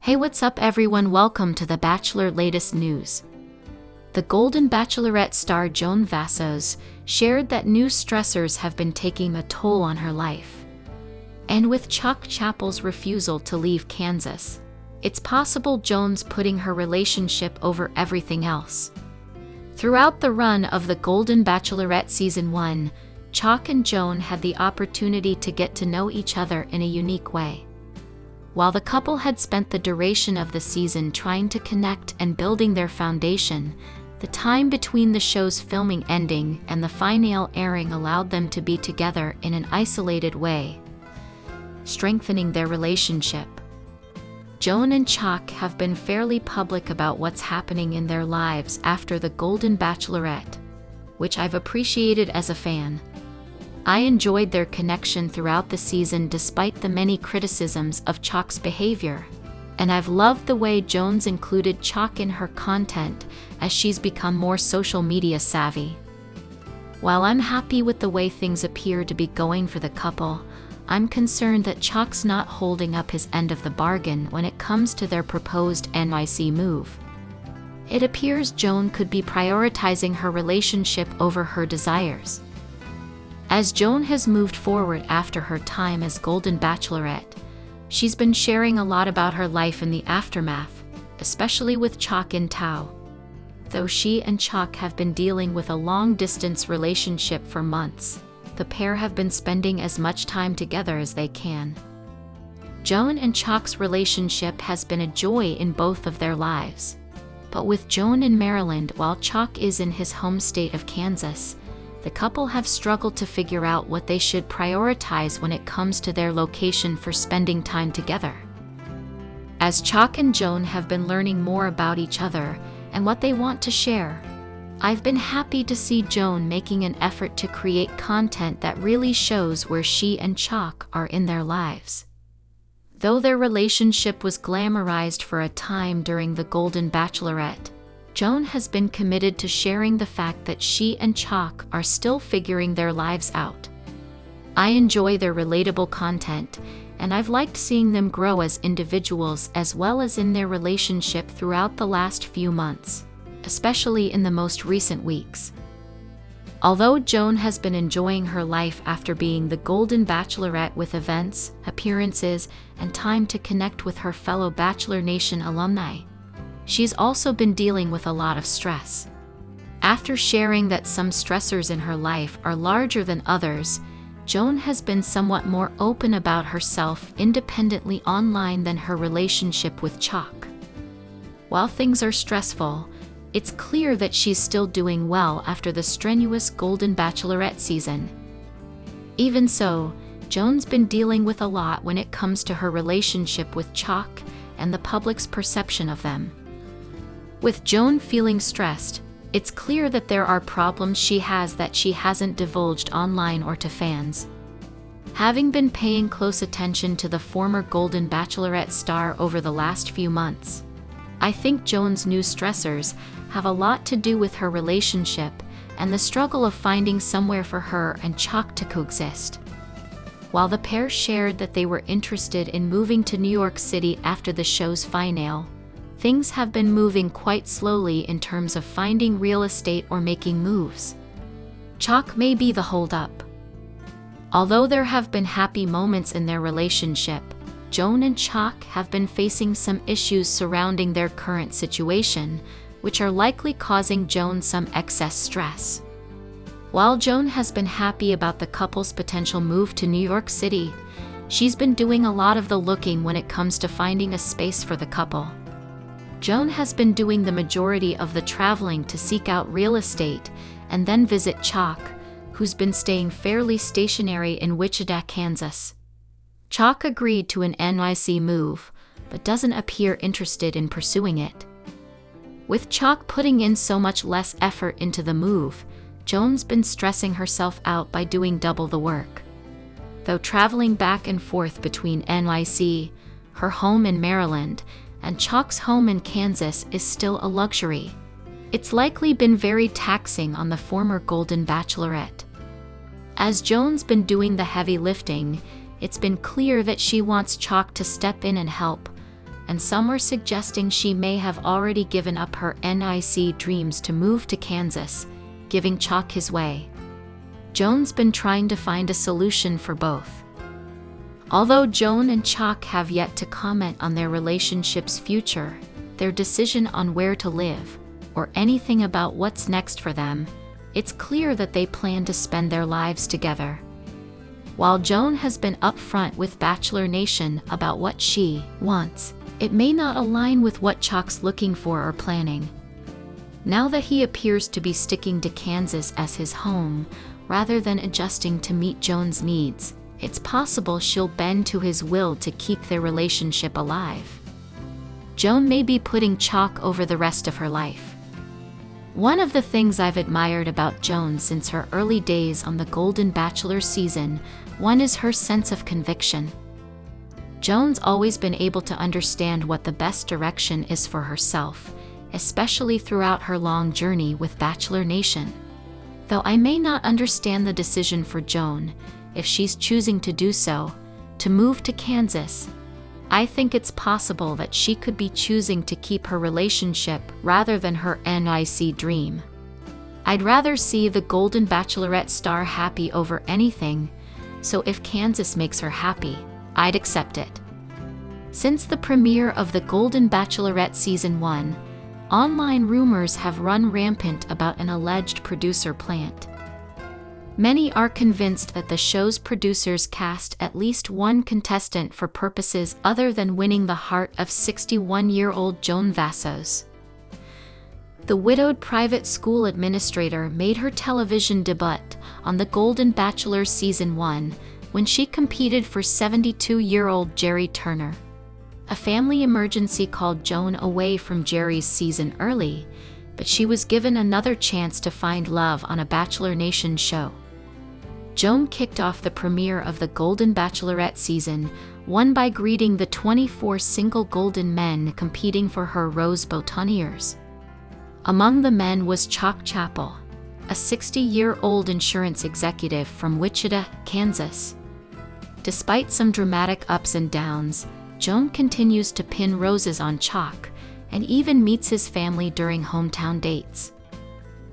Hey, what's up everyone? Welcome to The Bachelor latest news. The Golden Bachelorette star Joan Vassos shared that new stressors have been taking a toll on her life. And with Chuck Chappell's refusal to leave Kansas, it's possible Joan's putting her relationship over everything else. Throughout the run of The Golden Bachelorette Season 1, Chuck and Joan had the opportunity to get to know each other in a unique way. While the couple had spent the duration of the season trying to connect and building their foundation, the time between the show's filming ending and the finale airing allowed them to be together in an isolated way, strengthening their relationship. Joan and Chuck have been fairly public about what's happening in their lives after The Golden Bachelorette, which I've appreciated as a fan. I enjoyed their connection throughout the season despite the many criticisms of Chuck's behavior, and I've loved the way Joan's included Chuck in her content as she's become more social media savvy. While I'm happy with the way things appear to be going for the couple, I'm concerned that Chuck's not holding up his end of the bargain when it comes to their proposed NYC move. It appears Joan could be prioritizing her relationship over her desires. As Joan has moved forward after her time as Golden Bachelorette, she's been sharing a lot about her life in the aftermath, especially with Chuck in tow. Though she and Chuck have been dealing with a long-distance relationship for months, the pair have been spending as much time together as they can. Joan and Chuck's relationship has been a joy in both of their lives. But with Joan in Maryland while Chuck is in his home state of Kansas, the couple have struggled to figure out what they should prioritize when it comes to their location for spending time together. As Chuck and Joan have been learning more about each other and what they want to share, I've been happy to see Joan making an effort to create content that really shows where she and Chuck are in their lives. Though their relationship was glamorized for a time during The Golden Bachelorette, Joan has been committed to sharing the fact that she and Chuck are still figuring their lives out. I enjoy their relatable content, and I've liked seeing them grow as individuals as well as in their relationship throughout the last few months, especially in the most recent weeks. Although Joan has been enjoying her life after being the Golden Bachelorette with events, appearances, and time to connect with her fellow Bachelor Nation alumni, she's also been dealing with a lot of stress. After sharing that some stressors in her life are larger than others, Joan has been somewhat more open about herself independently online than her relationship with Chuck. While things are stressful, it's clear that she's still doing well after the strenuous Golden Bachelorette season. Even so, Joan's been dealing with a lot when it comes to her relationship with Chuck and the public's perception of them. With Joan feeling stressed, it's clear that there are problems she has that she hasn't divulged online or to fans. Having been paying close attention to the former Golden Bachelorette star over the last few months, I think Joan's new stressors have a lot to do with her relationship and the struggle of finding somewhere for her and Chuck to coexist. While the pair shared that they were interested in moving to New York City after the show's finale, things have been moving quite slowly in terms of finding real estate or making moves. Chuck may be the holdup. Although there have been happy moments in their relationship, Joan and Chuck have been facing some issues surrounding their current situation, which are likely causing Joan some excess stress. While Joan has been happy about the couple's potential move to New York City, she's been doing a lot of the looking when it comes to finding a space for the couple. Joan has been doing the majority of the traveling to seek out real estate and then visit Chuck, who's been staying fairly stationary in Wichita, Kansas. Chuck agreed to an NYC move, but doesn't appear interested in pursuing it. With Chuck putting in so much less effort into the move, Joan's been stressing herself out by doing double the work. Though traveling back and forth between NYC, her home in Maryland, and Chuck's home in Kansas is still a luxury, it's likely been very taxing on the former Golden Bachelorette. As Joan's been doing the heavy lifting, it's been clear that she wants Chuck to step in and help, and some were suggesting she may have already given up her NIC dreams to move to Kansas, giving Chalk his way. Joan's been trying to find a solution for both. Although Joan and Chalk have yet to comment on their relationship's future, their decision on where to live, or anything about what's next for them, it's clear that they plan to spend their lives together. While Joan has been upfront with Bachelor Nation about what she wants, it may not align with what Chalk's looking for or planning. Now that he appears to be sticking to Kansas as his home, rather than adjusting to meet Joan's needs, it's possible she'll bend to his will to keep their relationship alive. Joan may be putting Chalk over the rest of her life. One of the things I've admired about Joan since her early days on the Golden Bachelor season 1 is her sense of conviction. Joan's always been able to understand what the best direction is for herself, especially throughout her long journey with Bachelor Nation. Though I may not understand the decision for Joan, if she's choosing to do so, to move to Kansas, I think it's possible that she could be choosing to keep her relationship rather than her NIC dream. I'd rather see the Golden Bachelorette star happy over anything, so if Kansas makes her happy, I'd accept it. Since the premiere of the Golden Bachelorette Season 1, online rumors have run rampant about an alleged producer plant. Many are convinced that the show's producers cast at least one contestant for purposes other than winning the heart of 61-year-old Joan Vassos. The widowed private school administrator made her television debut on The Golden Bachelor Season 1 when she competed for 72-year-old Jerry Turner. A family emergency called Joan away from Jerry's season early, but she was given another chance to find love on a Bachelor Nation show. Joan kicked off the premiere of the Golden Bachelorette Season 1 by greeting the 24 single golden men competing for her Rose Boutonnières. Among the men was Chalk Chappell, a 60-year-old insurance executive from Wichita, Kansas. Despite some dramatic ups and downs, Joan continues to pin roses on Chalk and even meets his family during hometown dates.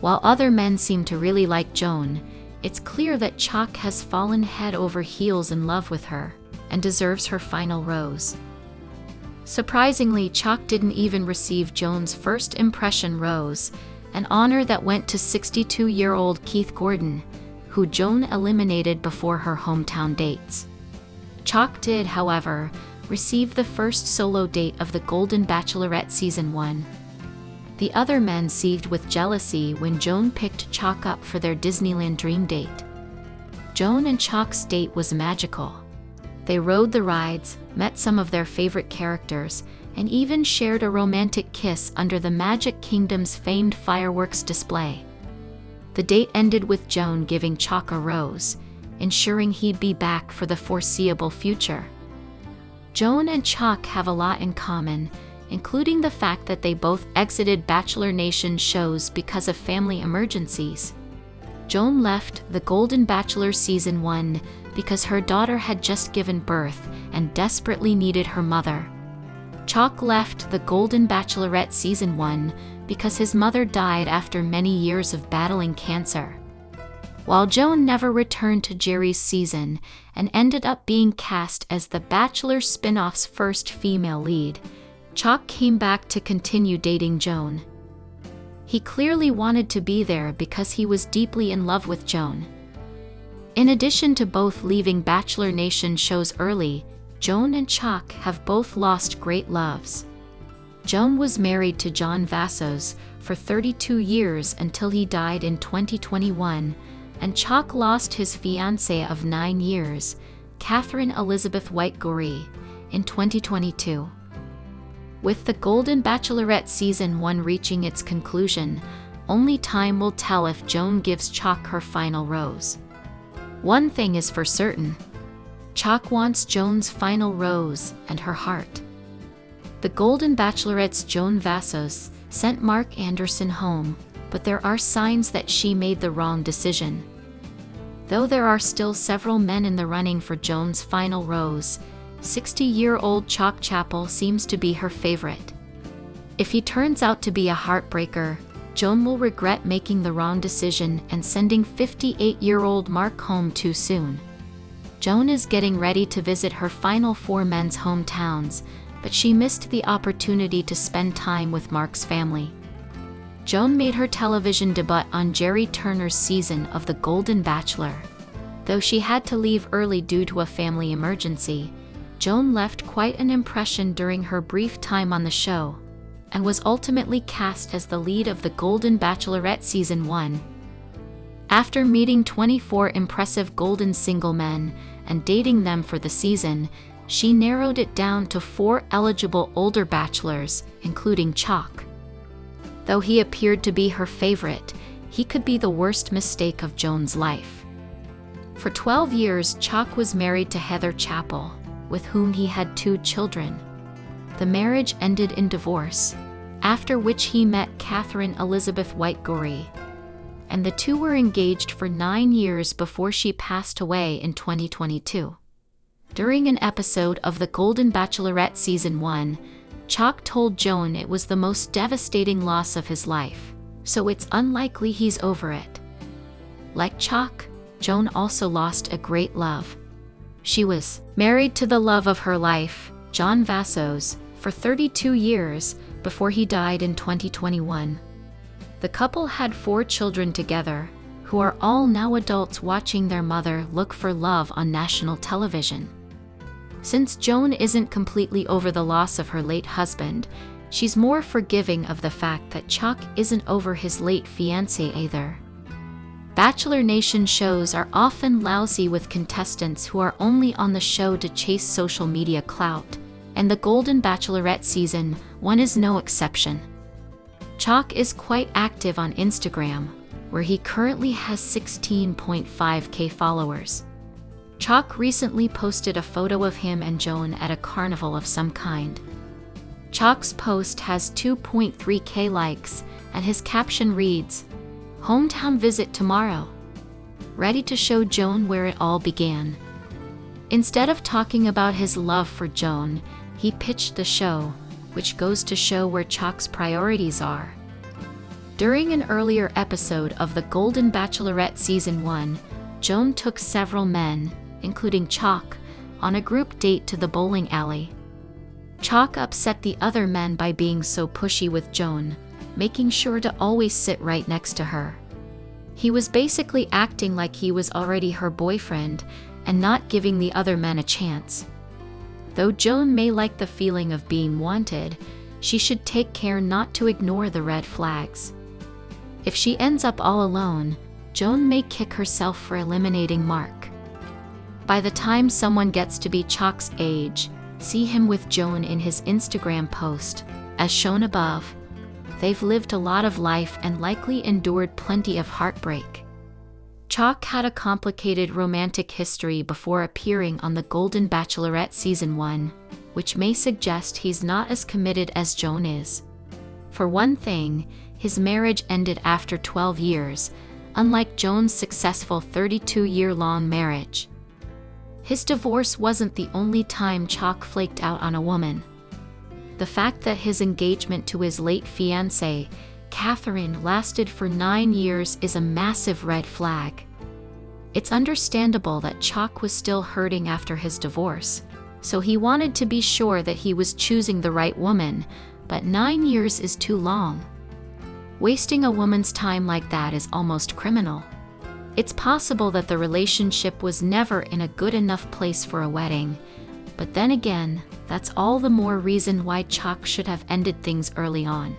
While other men seem to really like Joan, it's clear that Chalk has fallen head over heels in love with her and deserves her final rose. Surprisingly, Chalk didn't even receive Joan's first impression rose, an honor that went to 62-year-old Keith Gordon, who Joan eliminated before her hometown dates. Chalk did, however, receive the first solo date of the Golden Bachelorette Season 1. The other men seethed with jealousy when Joan picked Chalk up for their Disneyland dream date. Joan and Chalk's date was magical. They rode the rides, met some of their favorite characters, and even shared a romantic kiss under the Magic Kingdom's famed fireworks display. The date ended with Joan giving Chalk a rose, ensuring he'd be back for the foreseeable future. Joan and Chalk have a lot in common, including the fact that they both exited Bachelor Nation shows because of family emergencies. Joan left the Golden Bachelor Season 1 because her daughter had just given birth and desperately needed her mother. Chalk left the Golden Bachelorette Season 1 because his mother died after many years of battling cancer. While Joan never returned to Jerry's season and ended up being cast as the Bachelor spin-off's first female lead, Chalk came back to continue dating Joan. He clearly wanted to be there because he was deeply in love with Joan. In addition to both leaving Bachelor Nation shows early, Joan and Chalk have both lost great loves. Joan was married to John Vassos for 32 years until he died in 2021, and Chalk lost his fiancée of 9 years, Catherine Elizabeth White-Gorey, in 2022. With the Golden Bachelorette Season 1 reaching its conclusion, only time will tell if Joan gives Chalk her final rose. One thing is for certain: Chalk wants Joan's final rose and her heart. The Golden Bachelorette's Joan Vassos sent Mark Anderson home, but there are signs that she made the wrong decision. Though there are still several men in the running for Joan's final rose, 60-year-old Chalk Chapel seems to be her favorite. If he turns out to be a heartbreaker, Joan will regret making the wrong decision and sending 58-year-old Mark home too soon. Joan is getting ready to visit her final 4 men's hometowns, but she missed the opportunity to spend time with Mark's family. Joan made her television debut on Jerry Turner's season of The Golden Bachelor. Though she had to leave early due to a family emergency, Joan left quite an impression during her brief time on the show, and was ultimately cast as the lead of The Golden Bachelorette Season 1. After meeting 24 impressive golden single men and dating them for the season, she narrowed it down to 4 eligible older bachelors, including Chalk. Though he appeared to be her favorite, he could be the worst mistake of Joan's life. For 12 years, Chalk was married to Heather Chappell, with whom he had 2 children. The marriage ended in divorce, after which he met Catherine Elizabeth White-Gorey, and the two were engaged for 9 years before she passed away in 2022. During an episode of The Golden Bachelorette Season 1, Chalk told Joan it was the most devastating loss of his life, so it's unlikely he's over it. Like Chalk, Joan also lost a great love. She was married to the love of her life, John Vassos, for 32 years before he died in 2021. The couple had 4 children together, who are all now adults watching their mother look for love on national television. Since Joan isn't completely over the loss of her late husband, she's more forgiving of the fact that Chalk isn't over his late fiancée either. Bachelor Nation shows are often lousy with contestants who are only on the show to chase social media clout, and The Golden Bachelorette Season 1 is no exception. Chalk is quite active on Instagram, where he currently has 16.5k followers. Chalk recently posted a photo of him and Joan at a carnival of some kind. Chalk's post has 2.3k likes, and his caption reads, "Hometown visit tomorrow." Ready to show Joan where it all began. Instead of talking about his love for Joan, he pitched the show, which goes to show where Chalk's priorities are. During an earlier episode of The Golden Bachelorette Season 1, Joan took several men, including Chalk, on a group date to the bowling alley. Chalk upset the other men by being so pushy with Joan, making sure to always sit right next to her. He was basically acting like he was already her boyfriend and not giving the other men a chance. Though Joan may like the feeling of being wanted, she should take care not to ignore the red flags. If she ends up all alone, Joan may kick herself for eliminating Mark. By the time someone gets to be Chalk's age, see him with Joan in his Instagram post, as shown above. They've lived a lot of life and likely endured plenty of heartbreak. Chalk had a complicated romantic history before appearing on The Golden Bachelorette Season 1, which may suggest he's not as committed as Joan is. For one thing, his marriage ended after 12 years, unlike Joan's successful 32-year-long marriage. His divorce wasn't the only time Chalk flaked out on a woman. The fact that his engagement to his late fiancée, Catherine, lasted for 9 years is a massive red flag. It's understandable that Chalk was still hurting after his divorce, so he wanted to be sure that he was choosing the right woman, but 9 years is too long. Wasting a woman's time like that is almost criminal. It's possible that the relationship was never in a good enough place for a wedding, but then again, that's all the more reason why Chalk should have ended things early on.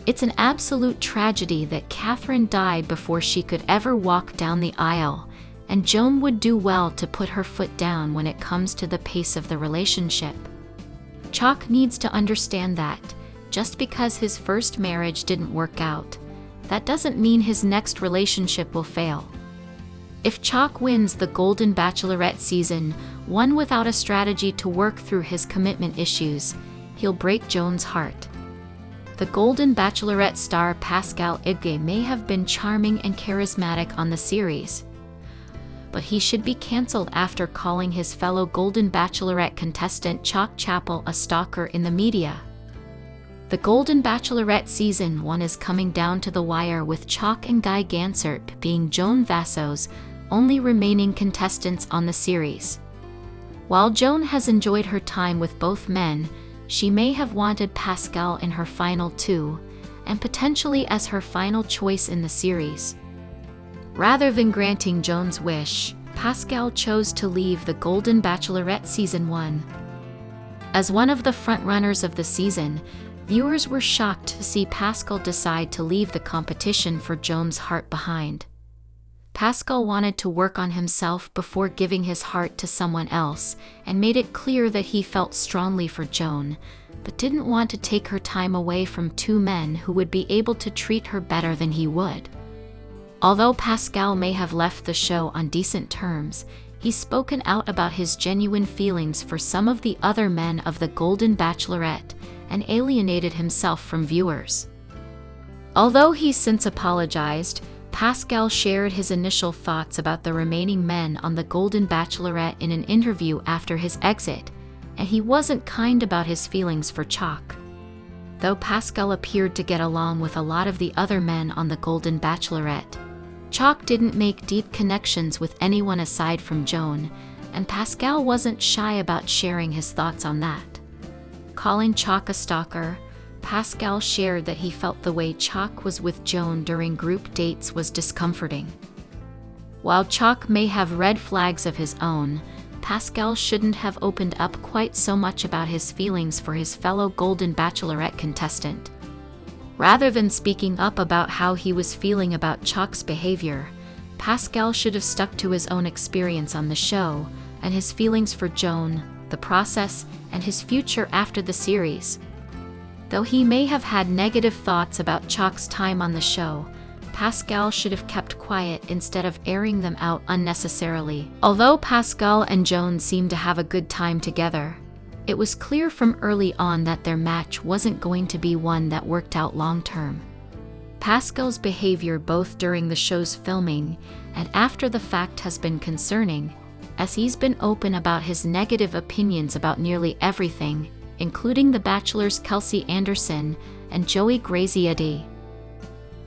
It's an absolute tragedy that Catherine died before she could ever walk down the aisle, and Joan would do well to put her foot down when it comes to the pace of the relationship. Chalk needs to understand that, just because his first marriage didn't work out, that doesn't mean his next relationship will fail. If Chalk wins The Golden Bachelorette Season 1 without a strategy to work through his commitment issues, he'll break Joan's heart. The Golden Bachelorette star Pascal Ibge may have been charming and charismatic on the series, but he should be cancelled after calling his fellow Golden Bachelorette contestant Chalk Chapel a stalker in the media. The Golden Bachelorette Season 1 is coming down to the wire, with Chalk and Guy Gansert being Joan Vassos' only remaining contestants on the series. While Joan has enjoyed her time with both men, she may have wanted Pascal in her final two, and potentially as her final choice in the series. Rather than granting Joan's wish, Pascal chose to leave the Golden Bachelorette Season 1. As one of the frontrunners of the season, viewers were shocked to see Pascal decide to leave the competition for Joan's heart behind. Pascal wanted to work on himself before giving his heart to someone else, and made it clear that he felt strongly for Joan, but didn't want to take her time away from two men who would be able to treat her better than he would. Although Pascal may have left the show on decent terms, he's spoken out about his genuine feelings for some of the other men of the Golden Bachelorette, and alienated himself from viewers. Although he's since apologized, Pascal shared his initial thoughts about the remaining men on the Golden Bachelorette in an interview after his exit, and he wasn't kind about his feelings for Chalk. Though Pascal appeared to get along with a lot of the other men on the Golden Bachelorette, Chalk didn't make deep connections with anyone aside from Joan, and Pascal wasn't shy about sharing his thoughts on that. Calling Chalk a stalker, Pascal shared that he felt the way Chalk was with Joan during group dates was discomforting. While Chalk may have red flags of his own, Pascal shouldn't have opened up quite so much about his feelings for his fellow Golden Bachelorette contestant. Rather than speaking up about how he was feeling about Chalk's behavior, Pascal should have stuck to his own experience on the show and his feelings for Joan, the process, and his future after the series. Though he may have had negative thoughts about Chalk's time on the show, Pascal should have kept quiet instead of airing them out unnecessarily. Although Pascal and Joan seemed to have a good time together, it was clear from early on that their match wasn't going to be one that worked out long-term. Pascal's behavior both during the show's filming and after the fact has been concerning, as he's been open about his negative opinions about nearly everything, including The Bachelor's Kelsey Anderson and Joey Graziadei.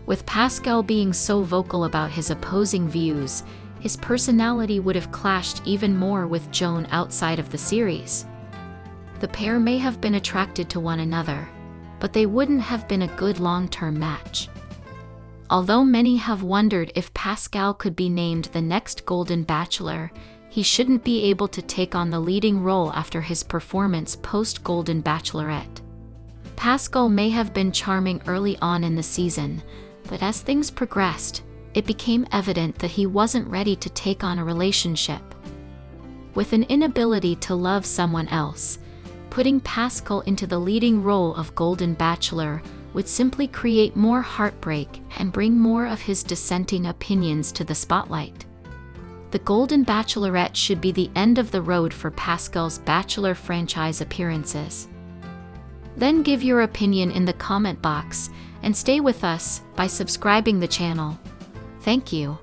With Pascal being so vocal about his opposing views, his personality would have clashed even more with Joan outside of the series. The pair may have been attracted to one another, but they wouldn't have been a good long-term match. Although many have wondered if Pascal could be named the next Golden Bachelor, he shouldn't be able to take on the leading role after his performance post-Golden Bachelorette. Pascal may have been charming early on in the season, but as things progressed, it became evident that he wasn't ready to take on a relationship. With an inability to love someone else, putting Pascal into the leading role of Golden Bachelor would simply create more heartbreak and bring more of his dissenting opinions to the spotlight. The Golden Bachelorette should be the end of the road for Pascal's Bachelor franchise appearances. Then give your opinion in the comment box, and stay with us by subscribing the channel. Thank you.